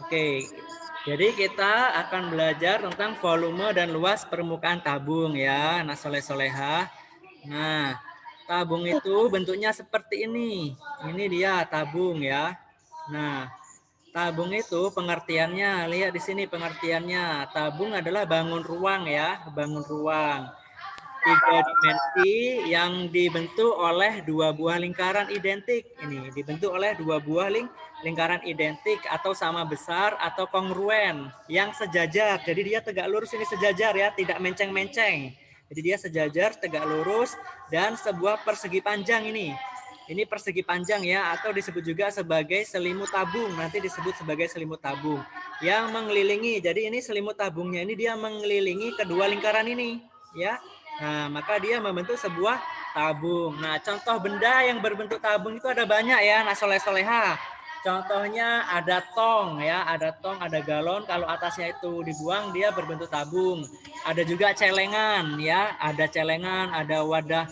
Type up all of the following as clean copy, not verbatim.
Oke, jadi kita akan belajar tentang volume dan luas permukaan tabung ya, nah soleh-soleha. Nah, tabung itu bentuknya seperti ini. Ini dia tabung ya. Nah, tabung itu pengertiannya, lihat di sini pengertiannya. Tabung adalah bangun ruang ya, bangun ruang. Tiga dimensi yang dibentuk oleh dua buah lingkaran identik. Ini dibentuk oleh dua buah lingkaran identik atau sama besar atau kongruen yang sejajar. Jadi dia tegak lurus, ini sejajar ya, tidak menceng-menceng. Jadi dia sejajar, tegak lurus, dan sebuah persegi panjang ini. Ini persegi panjang ya, atau disebut juga sebagai selimut tabung. Nanti disebut sebagai selimut tabung yang mengelilingi. Jadi ini selimut tabungnya ini dia mengelilingi kedua lingkaran ini ya. Nah, maka dia membentuk sebuah tabung. Nah, contoh benda yang berbentuk tabung itu ada banyak ya, nah soleh-soleha. Contohnya ada tong ya, ada tong, ada galon. Kalau atasnya itu dibuang dia berbentuk tabung. Ada juga celengan ya, ada celengan, ada wadah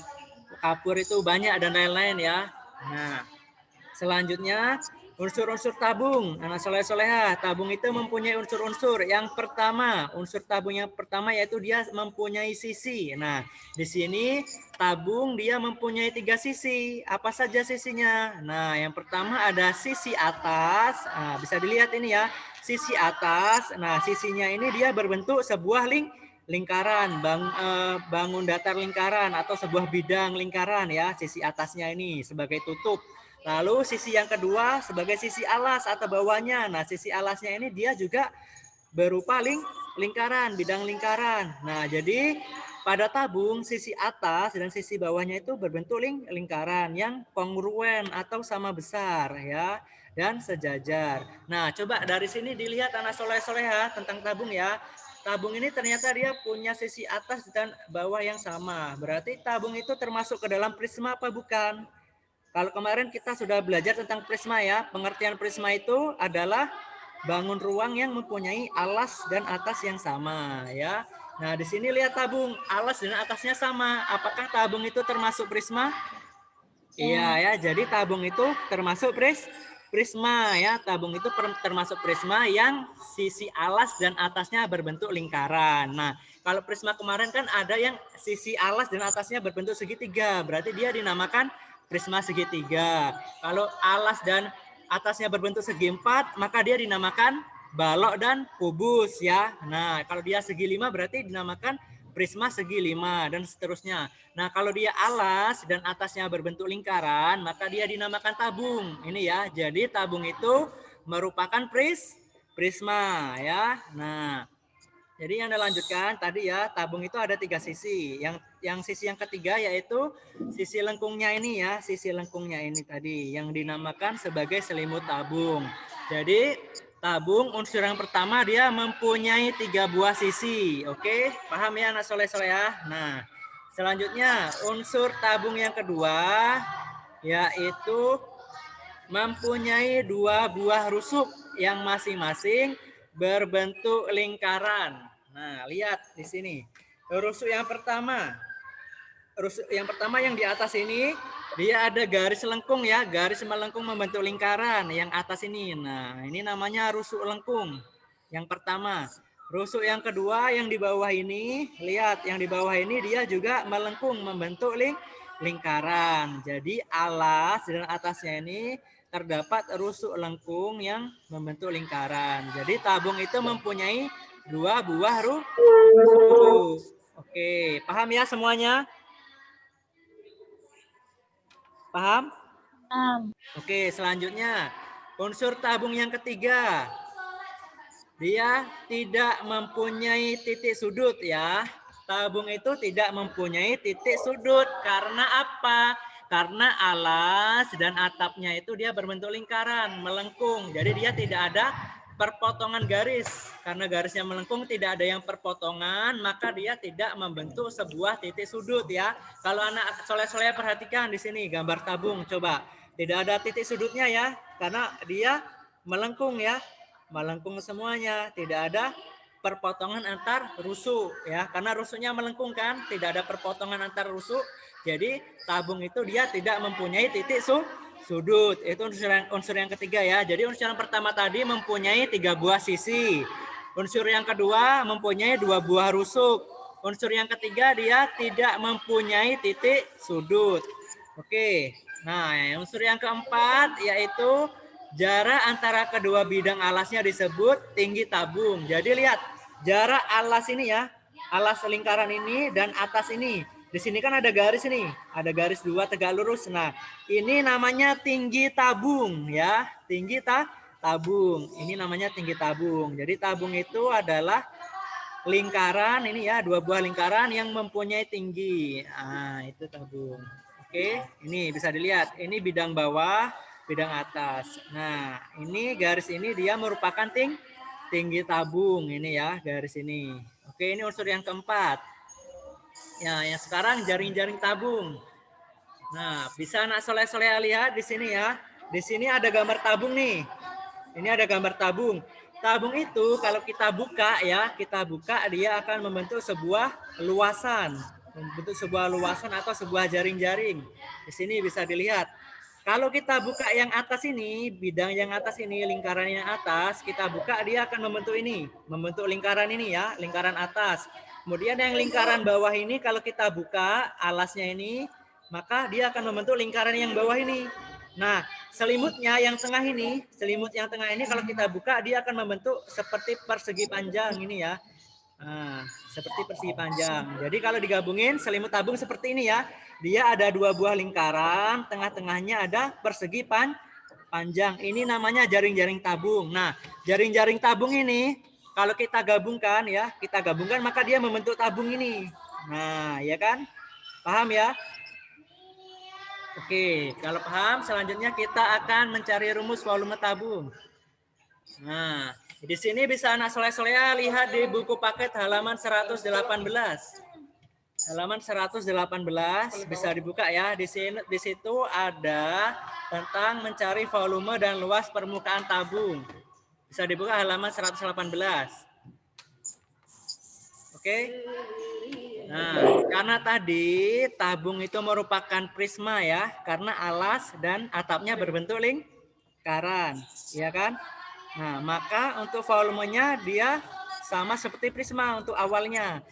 kapur itu banyak dan lain-lain ya. Nah, selanjutnya unsur-unsur tabung. Anak soleh-soleha, tabung itu mempunyai unsur-unsur. Yang pertama, unsur tabung yang pertama yaitu dia mempunyai sisi. Nah, di sini tabung dia mempunyai 3 sisi. Apa saja sisinya? Nah, yang pertama ada sisi atas. Nah, bisa dilihat ini ya, sisi atas. Nah, sisinya ini dia berbentuk sebuah lingkaran, bangun datar lingkaran atau sebuah bidang lingkaran ya, sisi atasnya ini sebagai tutup. Lalu sisi yang kedua sebagai sisi alas atau bawahnya. Nah, sisi alasnya ini dia juga berupa lingkaran, bidang lingkaran. Nah, jadi pada tabung sisi atas dan sisi bawahnya itu berbentuk lingkaran yang kongruen atau sama besar ya dan sejajar. Nah, coba dari sini dilihat anak soleh-soleha tentang tabung ya. Tabung ini ternyata dia punya sisi atas dan bawah yang sama. Berarti tabung itu termasuk ke dalam prisma apa bukan? Kalau kemarin kita sudah belajar tentang prisma ya, pengertian prisma itu adalah bangun ruang yang mempunyai alas dan atas yang sama ya. Nah, di sini lihat tabung, alas dan atasnya sama. Apakah tabung itu termasuk prisma? Iya ya, jadi tabung itu termasuk prisma ya. Tabung itu termasuk prisma yang sisi alas dan atasnya berbentuk lingkaran. Nah, kalau prisma kemarin kan ada yang sisi alas dan atasnya berbentuk segitiga. Berarti dia dinamakan prisma segitiga. Kalau alas dan atasnya berbentuk segi empat, maka dia dinamakan balok dan kubus ya. Nah, kalau dia segi lima berarti dinamakan prisma segi lima dan seterusnya. Nah, kalau dia alas dan atasnya berbentuk lingkaran, maka dia dinamakan tabung. Ini ya. Jadi tabung itu merupakan prisma ya. Nah, jadi yang dilanjutkan tadi ya, tabung itu ada 3 sisi. Yang sisi yang ketiga yaitu sisi lengkungnya ini ya, sisi lengkungnya ini tadi yang dinamakan sebagai selimut tabung. Jadi tabung unsur yang pertama dia mempunyai 3 buah sisi. Oke, paham ya anak soleh-soleh ya? Nah, selanjutnya unsur tabung yang kedua yaitu mempunyai 2 buah rusuk yang masing-masing berbentuk lingkaran. Nah, lihat di sini. Rusuk yang pertama yang di atas ini dia ada garis lengkung ya, garis melengkung membentuk lingkaran yang atas ini. Nah, ini namanya rusuk lengkung. Yang pertama. Rusuk yang kedua yang di bawah ini, lihat yang di bawah ini dia juga melengkung membentuk lingkaran. Jadi alas dan atasnya ini terdapat rusuk lengkung yang membentuk lingkaran. Jadi tabung itu mempunyai 2 buah rusuk. Oke, paham ya semuanya? Paham? Oke, selanjutnya unsur tabung yang ketiga. Dia tidak mempunyai titik sudut ya. Tabung itu tidak mempunyai titik sudut. Karena apa? Karena alas dan atapnya itu dia berbentuk lingkaran, melengkung. Jadi dia tidak ada perpotongan garis. Karena garisnya melengkung, tidak ada yang perpotongan, maka dia tidak membentuk sebuah titik sudut ya. Kalau anak soleh-soleh perhatikan di sini gambar tabung, coba. Tidak ada titik sudutnya ya, karena dia melengkung ya. Melengkung semuanya, tidak ada perpotongan antar rusuk ya, karena rusuknya melengkung kan, tidak ada perpotongan antar rusuk. Jadi tabung itu dia tidak mempunyai titik sudut. Itu unsur yang ketiga ya. Jadi unsur yang pertama tadi mempunyai 3 buah sisi. Unsur yang kedua mempunyai 2 buah rusuk. Unsur yang ketiga dia tidak mempunyai titik sudut. Oke. Nah, unsur yang keempat yaitu jarak antara kedua bidang alasnya disebut tinggi tabung. Jadi lihat, jarak alas ini ya, alas lingkaran ini dan atas ini. Di sini kan ada garis ini, ada garis 2 tegak lurus. Nah, ini namanya tinggi tabung ya, tinggi tabung. Ini namanya tinggi tabung. Jadi tabung itu adalah lingkaran ini ya, 2 buah lingkaran yang mempunyai tinggi. Nah, itu tabung. Oke, ini bisa dilihat. Ini bidang bawah, bidang atas. Nah, ini garis ini dia merupakan tinggi tabung ini ya, garis ini. Oke, ini unsur yang keempat. Ya, yang sekarang jaring-jaring tabung. Nah, bisa anak soleh-soleh lihat di sini ya. Di sini ada gambar tabung nih. Ini ada gambar tabung. Tabung itu kalau kita buka ya, dia akan membentuk sebuah luasan. Membentuk sebuah luasan atau sebuah jaring-jaring. Di sini bisa dilihat. Kalau kita buka yang atas ini, bidang yang atas ini, lingkaran yang atas, kita buka dia akan membentuk ini. Membentuk lingkaran ini ya, lingkaran atas. Kemudian yang lingkaran bawah ini kalau kita buka alasnya ini, maka dia akan membentuk lingkaran yang bawah ini. Nah, selimutnya yang tengah ini, kalau kita buka dia akan membentuk seperti persegi panjang ini ya. Nah, seperti persegi panjang. Jadi kalau digabungin selimut tabung seperti ini ya. Dia ada 2 buah lingkaran, tengah-tengahnya ada persegi panjang. Ini namanya jaring-jaring tabung. Nah, jaring-jaring tabung ini kalau kita gabungkan maka dia membentuk tabung ini. Nah, ya kan? Paham ya? Oke, kalau paham selanjutnya kita akan mencari rumus volume tabung. Nah, di sini bisa anak soleh-soleh lihat di buku paket halaman 118. Halaman 118 bisa dibuka ya. Di situ ada tentang mencari volume dan luas permukaan tabung. Bisa dibuka halaman 118. Oke. Nah, karena tadi tabung itu merupakan prisma ya, karena alas dan atapnya berbentuk lingkaran, ya kan? Nah, maka untuk volumenya dia sama seperti prisma untuk awalnya.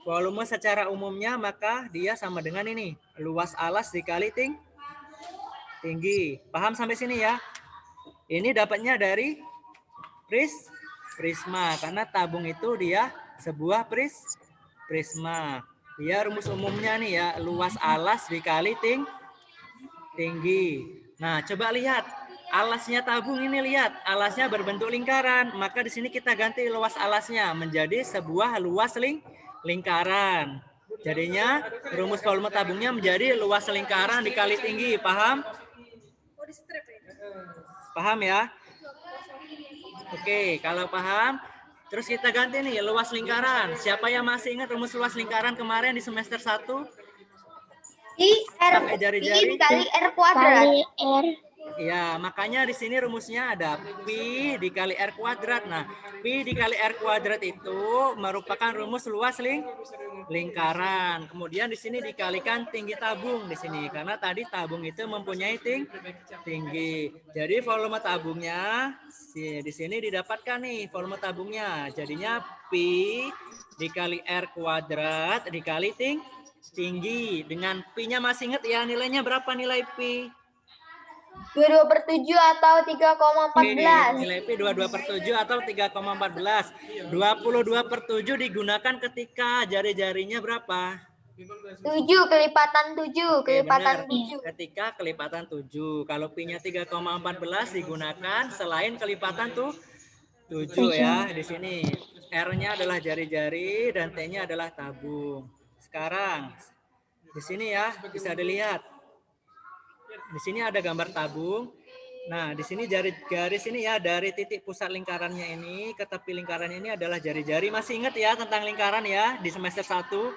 Volume secara umumnya maka dia sama dengan ini, luas alas dikali tinggi. Paham sampai sini ya? Ini dapatnya dari prisma, karena tabung itu dia sebuah prisma. Dia rumus umumnya nih ya, luas alas dikali tinggi. Nah, coba lihat alasnya tabung ini, lihat alasnya berbentuk lingkaran. Maka di sini kita ganti luas alasnya menjadi sebuah luas lingkaran. Jadinya rumus volume tabungnya menjadi luas lingkaran dikali tinggi. Paham? Paham ya? Oke, kalau paham, terus kita ganti nih luas lingkaran. Siapa yang masih ingat rumus luas lingkaran kemarin di semester 1? Pakai jari-jari dikali R kuadrat. Ya, makanya di sini rumusnya ada Pi dikali R kuadrat. Nah, Pi dikali R kuadrat itu merupakan rumus luas lingkaran. Kemudian di sini dikalikan tinggi tabung di sini, karena tadi tabung itu mempunyai tinggi. Jadi volume tabungnya di sini didapatkan nih volume tabungnya. Jadinya Pi dikali R kuadrat dikali tinggi. Dengan Pi-nya masih ingat ya, nilainya berapa nilai Pi? 22/7 atau 3,14. Nilai Pi 22/7 atau 3,14. 22/7 digunakan ketika jari-jarinya berapa? 7 kelipatan 7, kelipatan 7. Ketika kelipatan 7. Kalau Pi-nya 3,14 digunakan selain kelipatan 7 ya. Di sini R-nya adalah jari-jari dan T-nya adalah tabung. Sekarang di sini ya bisa dilihat. Di sini ada gambar tabung. Nah, di sini garis ini ya, dari titik pusat lingkarannya ini ke tepi lingkaran ini adalah jari-jari. Masih ingat ya tentang lingkaran ya di semester 1?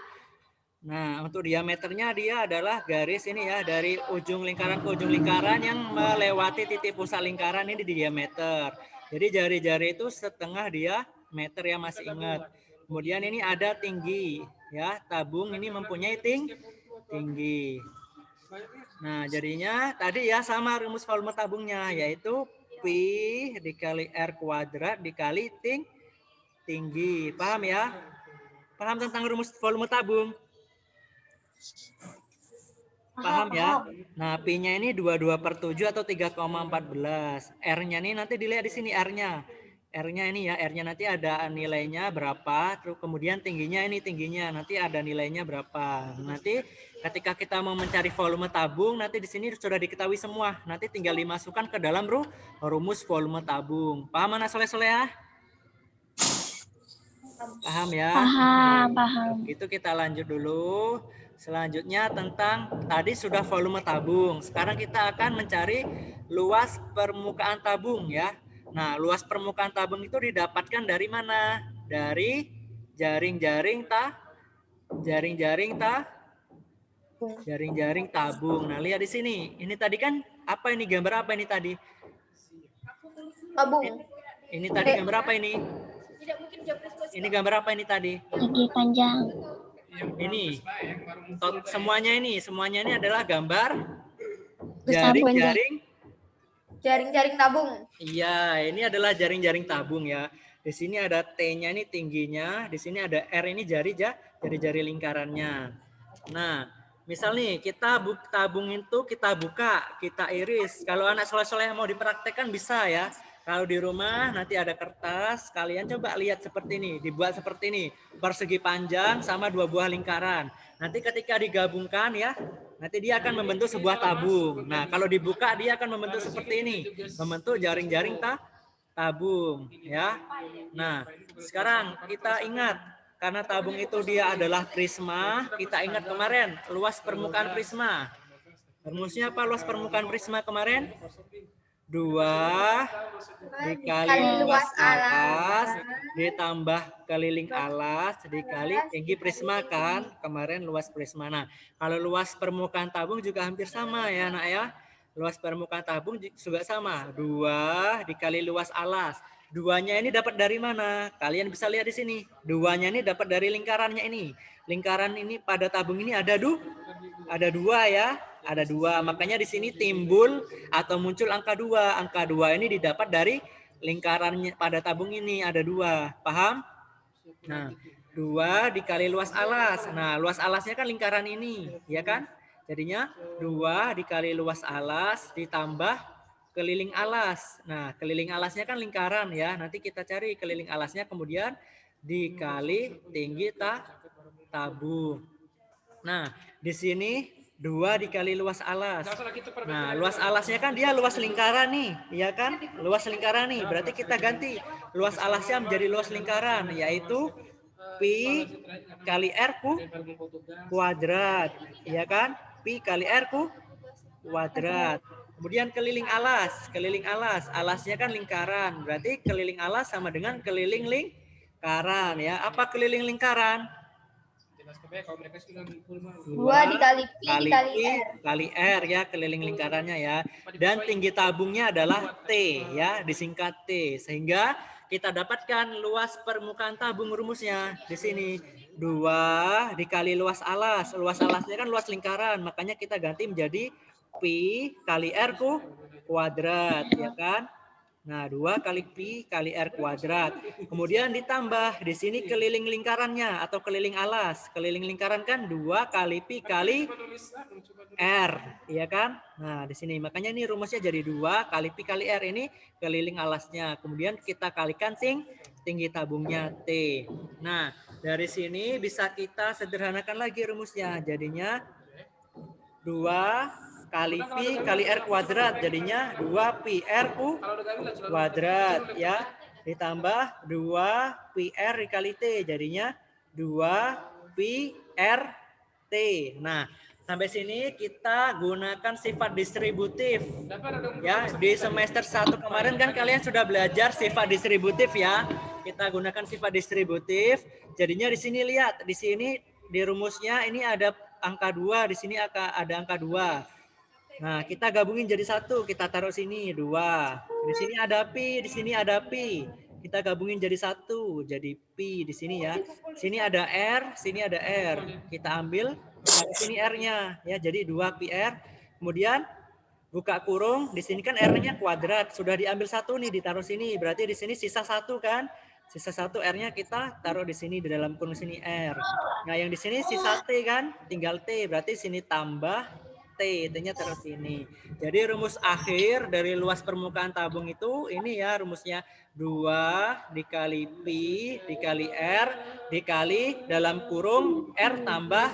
Nah, untuk diameternya dia adalah garis ini ya, dari ujung lingkaran ke ujung lingkaran yang melewati titik pusat lingkaran ini di diameter. Jadi jari-jari itu setengah diameter ya, masih ingat. Kemudian ini ada tinggi ya, tabung ini mempunyai tinggi. Nah, jadinya tadi ya sama rumus volume tabungnya, yaitu Pi dikali R kuadrat dikali tinggi. Paham ya? Paham tentang rumus volume tabung? Paham ya? Nah, Pi-nya ini 22/7 atau 3,14. R-nya nih nanti dilihat di sini R-nya. R-nya ini ya, R-nya nanti ada nilainya berapa, terus kemudian tingginya ini tingginya, nanti ada nilainya berapa. Nanti ketika kita mau mencari volume tabung, nanti di sini sudah diketahui semua. Nanti tinggal dimasukkan ke dalam rumus volume tabung. Paham anak soleh-soleh ya? Paham ya? Paham. Itu kita lanjut dulu. Selanjutnya tentang tadi sudah volume tabung. Sekarang kita akan mencari luas permukaan tabung ya. Nah, luas permukaan tabung itu didapatkan dari mana? Dari jaring-jaring tabung. Nah, lihat di sini. Ini tadi kan apa ini, gambar apa ini tadi? Tabung. Ini tadi gambar apa ini? Ini gambar apa ini tadi? Segi panjang. Ini semuanya ini adalah gambar Jaring. Jaring-jaring tabung. Iya, ini adalah jaring-jaring tabung ya. Di sini ada T-nya ini tingginya, di sini ada R ini jari-jari lingkarannya. Nah, misal nih kita tabung itu kita buka, kita iris. Kalau anak soleh-soleh mau dipraktekkan bisa ya. Kalau di rumah nanti ada kertas, kalian coba lihat seperti ini, dibuat seperti ini, persegi panjang sama 2 buah lingkaran. Nanti ketika digabungkan ya, nanti dia akan membentuk sebuah tabung. Nah, kalau dibuka dia akan membentuk seperti ini, membentuk jaring-jaring tabung ya. Nah, sekarang kita ingat karena tabung itu dia adalah prisma, kita ingat kemarin luas permukaan prisma. Rumusnya apa luas permukaan prisma kemarin? 2 dikali luas alas ditambah keliling alas dikali tinggi prisma kan, kemarin luas prisma. Nah, kalau luas permukaan tabung juga hampir sama ya nak ya. Luas permukaan tabung juga sama, 2 dikali luas alas. Duanya ini dapat dari mana? Kalian bisa lihat di sini. Duanya ini dapat dari lingkarannya ini. Lingkaran ini pada tabung ini ada 2 ya. Ada 2. Makanya di sini timbul atau muncul angka 2. Angka 2 ini didapat dari lingkarannya pada tabung ini ada 2. Paham? Nah, 2 dikali luas alas. Nah, luas alasnya kan lingkaran ini, ya kan? Jadinya 2 dikali luas alas ditambah keliling alas. Nah, keliling alasnya kan lingkaran ya. Nanti kita cari keliling alasnya kemudian dikali tinggi tabung. Nah, di sini 2 dikali luas alas. Nah, luas alasnya kan dia luas lingkaran nih, ya kan? Luas lingkaran nih. Berarti kita ganti luas alasnya menjadi luas lingkaran, yaitu Pi kali R kuadrat, ya kan? Pi kali R kuadrat. Kemudian keliling alas. Alasnya kan lingkaran. Berarti keliling alas sama dengan keliling lingkaran, ya. Apa keliling lingkaran? 2 dikali Pi kali R ya, keliling lingkarannya ya. Dan tinggi tabungnya adalah T ya, disingkat T. Sehingga kita dapatkan luas permukaan tabung rumusnya di sini. 2 dikali luas alas. Luas alasnya kan luas lingkaran, makanya kita ganti menjadi Pi kali R kuadrat ya kan. Nah, 2 kali Pi kali R kuadrat. Kemudian ditambah di sini keliling lingkarannya atau keliling alas. Keliling lingkaran kan 2 kali Pi kali R, ya kan? Nah, di sini makanya ini rumusnya jadi 2 kali Pi kali R, ini keliling alasnya. Kemudian kita kalikan tinggi tabungnya T. Nah, dari sini bisa kita sederhanakan lagi rumusnya. Jadinya 2 kali Pi kali R kuadrat, jadinya 2 Pi R kuadrat ya, ditambah 2 Pi R dikali T, jadinya 2 Pi R T. Nah, sampai sini kita gunakan sifat distributif ya. Di semester 1 kemarin kan kalian sudah belajar sifat distributif ya. Kita gunakan sifat distributif. Jadinya di sini lihat, di sini di rumusnya ini ada angka 2, di sini ada angka 2. Nah, kita gabungin jadi 1, kita taruh sini 2. Di sini ada Pi, di sini ada Pi. kita gabungin jadi satu, jadi pi di sini ya. Sini ada R, sini ada R. Kita ambil di sini R-nya ya, jadi 2 pi R. Kemudian buka kurung, di sini kan R-nya kuadrat, sudah diambil satu nih, ditaruh sini. Berarti di sini sisa satu kan? Sisa satu R-nya kita taruh di sini di dalam kurung sini R. Nah, yang di sini sisa T kan? Tinggal T, berarti sini tambah T, T-nya terus sini. Jadi rumus akhir dari luas permukaan tabung itu ini ya rumusnya 2 dikali pi dikali R dikali dalam kurung R tambah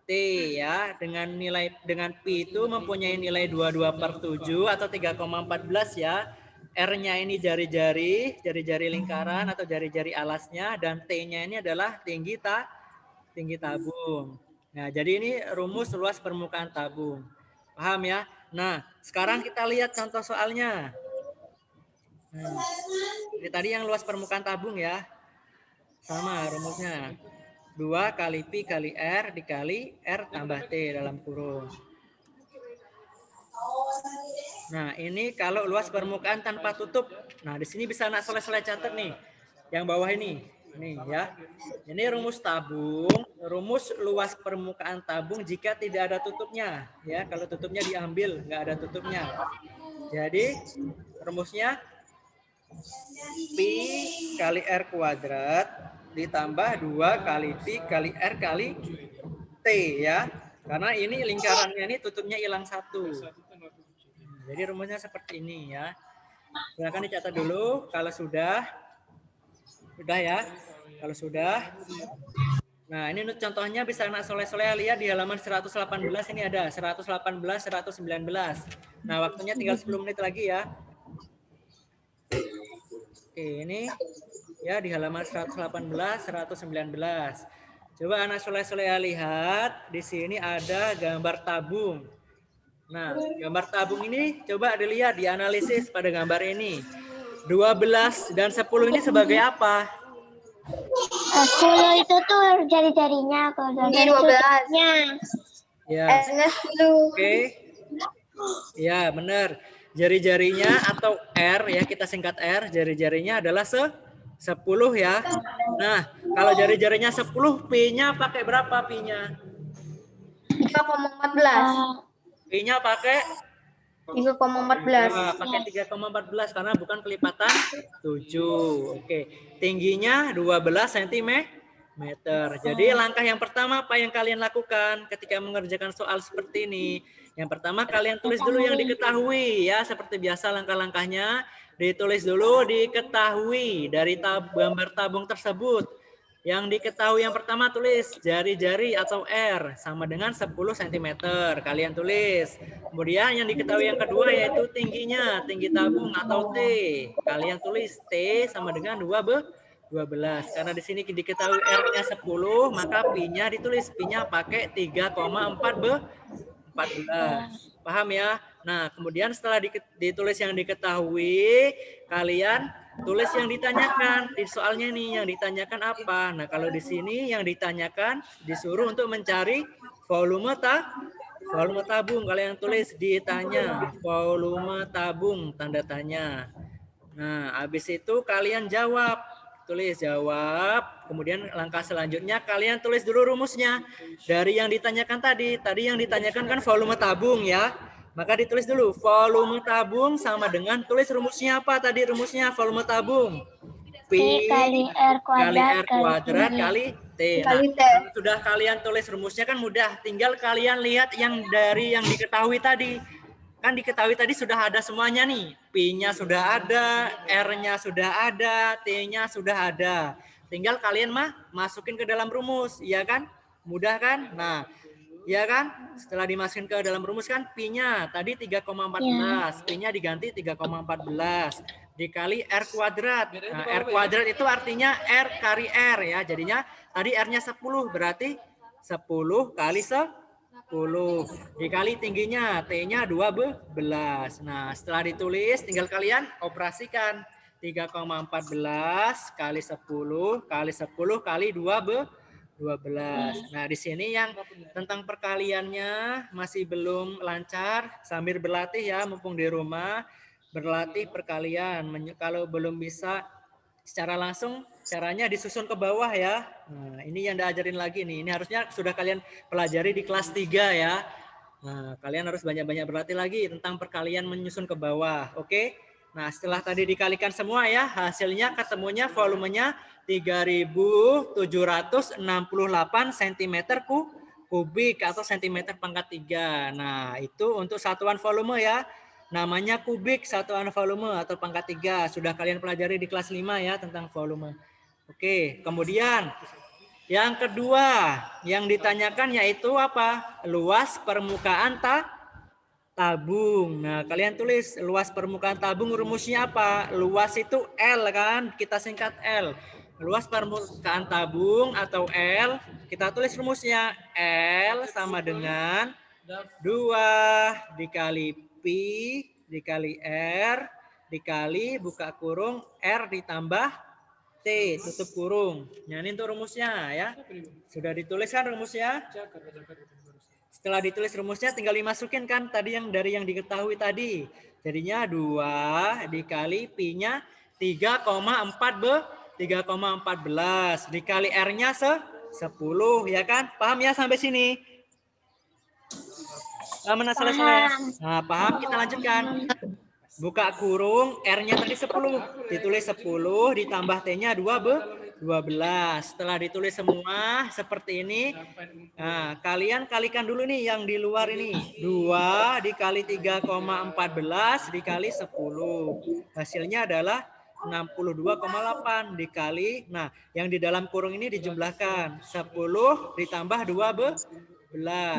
T ya, dengan pi itu mempunyai nilai 22/7 atau 3,14 ya. R-nya ini jari-jari lingkaran atau jari-jari alasnya, dan T-nya ini adalah tinggi tabung. Nah, jadi ini rumus luas permukaan tabung. Paham ya? Nah, sekarang kita lihat contoh soalnya. Ini tadi yang luas permukaan tabung ya. Sama rumusnya. 2 kali pi kali R dikali R tambah T dalam kurung. Nah, ini kalau luas permukaan tanpa tutup. Nah, di sini bisa anak soleh-soleh catat nih. Yang bawah ini. Nih ya. Ini rumus tabung, rumus luas permukaan tabung jika tidak ada tutupnya. Ya, kalau tutupnya diambil, nggak ada tutupnya. Jadi, rumusnya pi kali R kuadrat ditambah 2 kali pi kali R kali T ya. Karena ini lingkarannya ini tutupnya hilang satu. Jadi rumusnya seperti ini ya. Silakan dicatat dulu kalau sudah. Sudah ya. Kalau sudah. Nah, ini contohnya bisa anak soleh-soleh lihat di halaman 118 ini ada 118 119. Nah, waktunya tinggal 10 menit lagi ya. Oke, ini ya di halaman 118 119. Coba anak soleh-soleh lihat di sini ada gambar tabung. Nah, gambar tabung ini coba dilihat, dianalisis pada gambar ini. 12 dan 10 ini sebagai apa? 10 itu tuh jari-jarinya, kalau Ini 12. Ya. R-nya 10. Oke. Ya, benar. Jari-jarinya atau R ya, kita singkat R, jari-jarinya adalah 10 ya. Nah, kalau jari-jarinya 10, P-nya pakai berapa P-nya? 3,14. P-nya pakai 3,14. Nah, pakai 3,14 karena bukan kelipatan 7. Oke. Tingginya 12 cm. Jadi langkah yang pertama apa yang kalian lakukan ketika mengerjakan soal seperti ini? Yang pertama kalian tulis dulu yang diketahui ya, seperti biasa langkah-langkahnya ditulis dulu diketahui dari gambar tabung tersebut. Yang diketahui yang pertama tulis jari-jari atau R sama dengan 10 cm. Kalian tulis. Kemudian yang diketahui yang kedua yaitu tingginya, tinggi tabung atau T. Kalian tulis T sama dengan 12. Karena di sini diketahui R-nya 10, maka Pi-nya ditulis. Pi-nya pakai 3,14. Paham ya? Nah, kemudian setelah ditulis yang diketahui, kalian tulis yang ditanyakan. Di soalnya nih yang ditanyakan apa? Nah, kalau di sini yang ditanyakan disuruh untuk mencari volume tabung. Kalian tulis ditanya volume tabung tanda tanya. Nah, habis itu kalian jawab. Tulis jawab. Kemudian langkah selanjutnya kalian tulis dulu rumusnya. Dari yang ditanyakan tadi. Tadi yang ditanyakan kan volume tabung ya. Maka ditulis dulu volume tabung sama dengan tulis rumusnya apa tadi rumusnya volume tabung. Pi kali R kuadrat kali T. Nah, sudah kalian tulis rumusnya kan mudah. Tinggal kalian lihat yang dari yang diketahui tadi. Kan diketahui tadi sudah ada semuanya nih. Pi-nya sudah ada, R-nya sudah ada, T-nya sudah ada. Tinggal kalian masukin ke dalam rumus, iya kan? Mudah kan? Nah, iya kan? Setelah dimasukin ke dalam rumus kan Pi-nya tadi 3,14. Pi-nya diganti 3,14 dikali R kuadrat. Nah, R kuadrat itu artinya R kali R ya. Jadinya tadi R-nya 10 berarti 10 kali 10 dikali tingginya T-nya 12. Nah, setelah ditulis tinggal kalian operasikan 3,14 kali 10 kali 10 kali 12. Nah, di sini yang tentang perkaliannya masih belum lancar, sambil berlatih ya mumpung di rumah, berlatih perkalian. Kalau belum bisa secara langsung caranya disusun ke bawah ya. Nah, ini yang diajarin lagi nih. Ini harusnya sudah kalian pelajari di kelas 3 ya. Nah, kalian harus banyak-banyak berlatih lagi tentang perkalian menyusun ke bawah. Oke. Nah, setelah tadi dikalikan semua ya, hasilnya ketemunya volumenya 3.768 cm kubik atau cm pangkat 3. Nah, itu untuk satuan volume ya. Namanya kubik satuan volume atau pangkat 3. Sudah kalian pelajari di kelas 5 ya tentang volume. Oke, kemudian yang kedua yang ditanyakan yaitu apa? Luas permukaan tabung. Nah, kalian tulis luas permukaan tabung, rumusnya apa? Luas itu L kan? Kita singkat L. Luas permukaan tabung atau L, kita tulis rumusnya L sama dengan 2 dikali Pi dikali R dikali buka kurung R ditambah T tutup kurung. Nah, ini untuk rumusnya ya. Sudah dituliskan rumusnya? Setelah ditulis rumusnya tinggal dimasukin kan tadi yang dari yang diketahui tadi. Jadinya 2 dikali Pi-nya 3,14 dikali R-nya 10 ya kan? Paham ya sampai sini? Paham? Nah, paham, kita lanjutkan. Buka kurung, R-nya tadi 10. Ditulis 10 ditambah T-nya 12. Setelah ditulis semua seperti ini, nah, kalian kalikan dulu nih yang di luar ini. 2 dikali 3,14 dikali 10. Hasilnya adalah 62,8 dikali. Nah, yang di dalam kurung ini dijumlahkan. 10 ditambah 12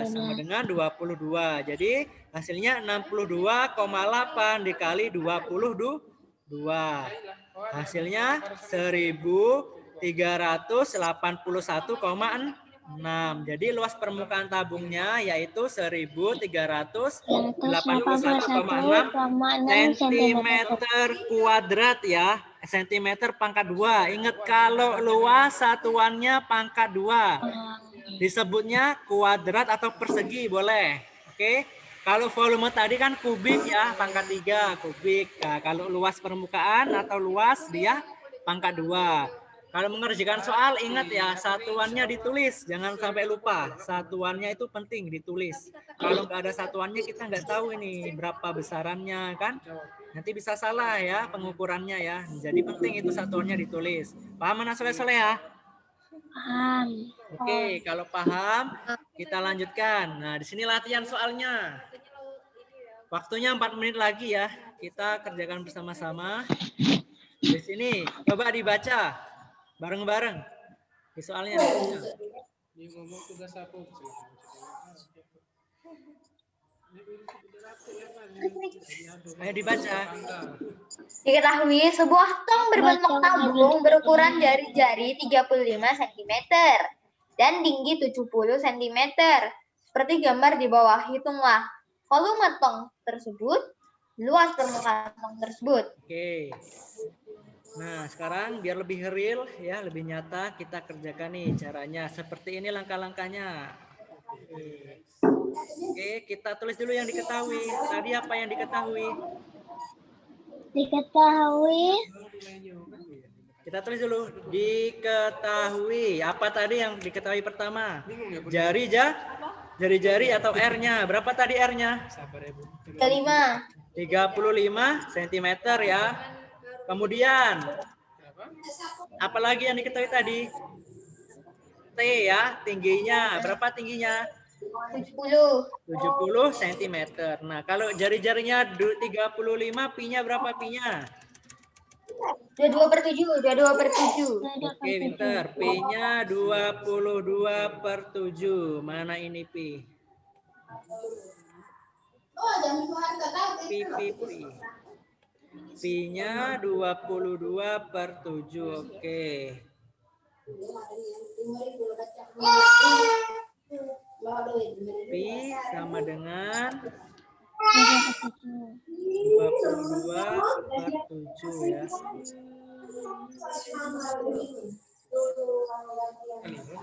sama dengan 22. Jadi hasilnya 62,8 dikali 22. Hasilnya 1381,6. Jadi luas permukaan tabungnya yaitu 1381,6 cm kuadrat ya. Cm pangkat 2. Ingat kalau luas satuannya pangkat 2. Disebutnya kuadrat atau persegi boleh. Oke. Kalau volume tadi kan kubik ya, pangkat 3 kubik. Nah, kalau luas permukaan atau luas dia pangkat 2. Kalau mengerjakan soal ingat ya, satuannya ditulis. Jangan sampai lupa. Satuannya itu penting ditulis. Kalau nggak ada satuannya kita nggak tahu ini berapa besarannya kan. Nanti bisa salah ya pengukurannya ya. Jadi penting itu satuannya ditulis. Paham anak soleh-soleh ya? Paham. Oke, kalau paham kita lanjutkan. Nah, di sini latihan soalnya. Waktunya 4 menit lagi ya. Kita kerjakan bersama-sama. Di sini coba dibaca bareng-bareng. Di soalnya dibaca. Ayo dibaca. Diketahui sebuah tong berbentuk tabung berukuran jari-jari 35 cm dan tinggi 70 cm. Seperti gambar di bawah, hitunglah volume tong tersebut, luas permukaan tong tersebut. Oke. Nah, sekarang biar lebih real ya, lebih nyata kita kerjakan nih caranya. Seperti ini langkah-langkahnya. Oke, kita tulis dulu yang diketahui. Tadi apa yang diketahui? Diketahui Kita tulis dulu. Diketahui. Apa tadi yang diketahui pertama? Jari-jari atau R-nya. Berapa tadi R-nya? 35. 35 cm ya. Kemudian apa lagi yang diketahui tadi? T ya, tingginya. Berapa tingginya? 70 cm. Nah, kalau jari-jarinya 35, pi-nya berapa pi-nya? 22/7. Oke, pintar. Pi-nya 22/7. Mana ini pi? Pi. Pi-nya 22/7. Oke. Pi sama dengan 22/7 ya.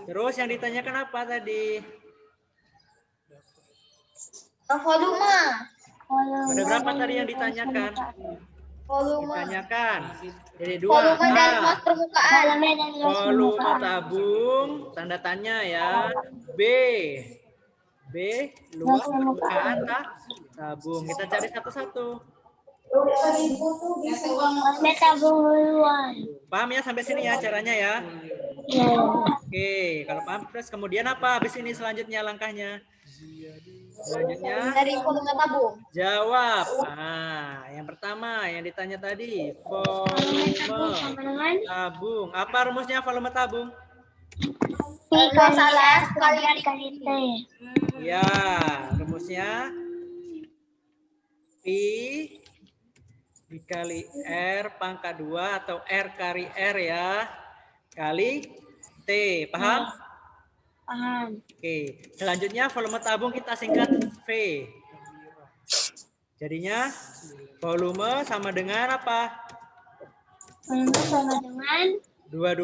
Terus yang ditanyakan apa tadi? Volume. Ada berapa tadi yang ditanyakan? Volume. Ditanyakan. Jadi 2. Volume dan A. luas permukaan. Volume dan luas Volume permukaan. tabung, tanda tanya ya. B. B. Luas permukaan tabung. Kita cari satu-satu. Volume tabung luas. Paham ya sampai sini ya caranya ya? Ya. Oke, kalau paham terus kemudian apa? Habis ini selanjutnya langkahnya. Selanjutnya Dari volume tabung. jawab. Nah, yang pertama yang ditanya tadi, Volume tabung volume sama dengan tabung. Apa rumusnya volume tabung? P Luas kali alas R kuadrat kali T. Ya, rumusnya P dikali R pangkat 2 atau R kali R ya, kali T. Paham? Paham. Oke, selanjutnya volume tabung kita singkat V. Jadinya volume sama dengan apa? Volume sama dengan 22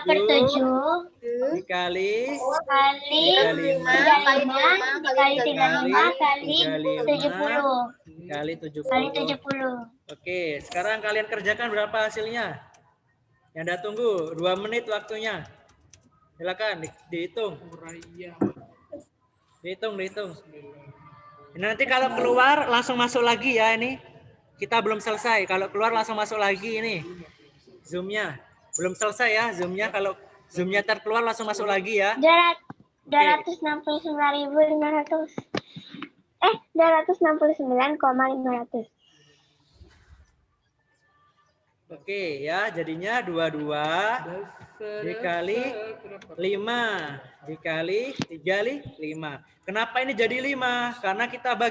per 7 dikali kali 35 kali 35 kali 70 kali 70. kali 70. Oke, sekarang kalian kerjakan berapa hasilnya? Yang dah tunggu 2 menit waktunya. Silakan dihitung. Dihitung. Nanti kalau keluar langsung masuk lagi ya ini. Kita belum selesai. Kalau keluar langsung masuk lagi ini. Zoom-nya. Belum selesai ya Zoom-nya. Kalau Zoom-nya terkeluar langsung masuk lagi ya. 269.500. 269,500. Oke ya, jadinya 22 dikali 5 dikali 3 kali 5. Kenapa ini jadi 5? Karena kita bagi